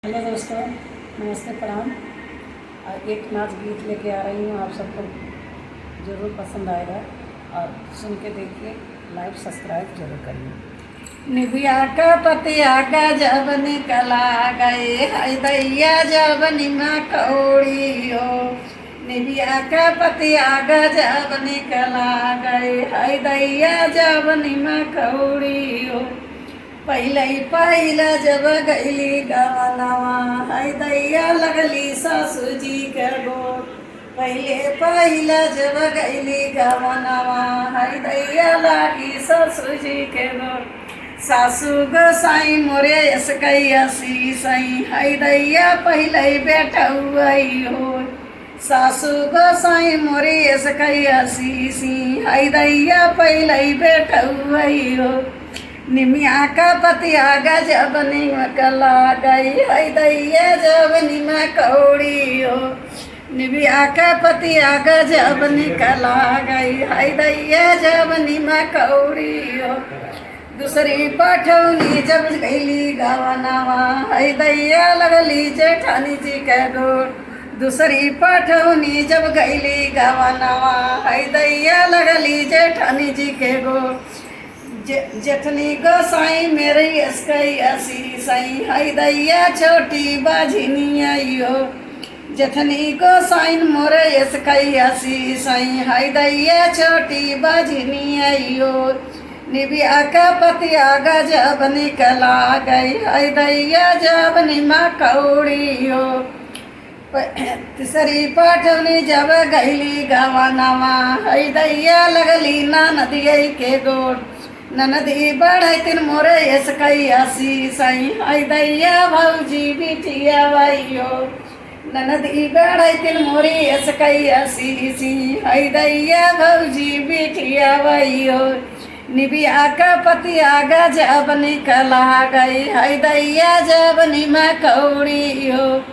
Hello दोस्तों, नमस्ते, प्रणाम। और एक नाच गीत लेके आ रही हूँ, आप सबको ज़रूर पसंद आएगा और सुन के देखिए, लाइक सब्सक्राइब जरूर करिए। निबिया का पतिया का जब निकला गए, हाय दैया जब निमा कौड़ी हो। निबिया का पतिया का जब निकला गए, हाय दैया जब निमा कौड़ी हो। पहिला जब गईली गवनवा, हाय दैया लगली सासू जी के गोर। पहिला जब गईली गवनवा, हाय दैया लागी सासू जी के गोर। सासू गोसाई मोरे यसकैया सीसई, हाय दैया पहले बेटा हुई हो। सासू गोसाई मोरे यसकैया सीसी, हाय दैया पहले बेटा हुई हो। निमिया का पतिया गजब निकला गई, हाय दैया जब निमा कौड़ी हो। निमिया का पतिया गजब निकला गई, हाय दैया जब निमा कौड़ी हो। दूसरी पठौनी जब गईली गवनवा, हाय दैया लगली जेठानी जी के गोर। दूसरी पठौनी जब गईली गवनवा, हाय दैया लगली जेठानी जी के गोर। जेठनी गोसाई मेरी यसकई सई, हाय दैया छोटी बाझिनी आई हो। जेठनी गोसाई मोरे यसकई सई, हाय दैया छोटी बाझिनी आई हो। निबिया का पतिया गजब निकला गई, हाय दैया जब निमा कौड़ी हो। तीसरी पठौनी जब गईली गवनवा, हाय दैया लगली ननदिया के गोर। ननदी बढ़ैतिन मोरे यसकैया सीसई, हाय दैया भौजी बिटिया वाइयो। ननदी बढ़ैतिन मोरे यसकैया सीसी, हाय दैया भौजी बिटिया वाइयो। निबिया का पतिया गजब निकला गई, हाय दैया जब निमा कौड़ी हो।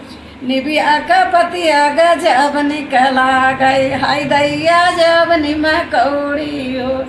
निबिया का पतिया गजब निकला गई, हाय दैया जब निमा कौड़ी हो।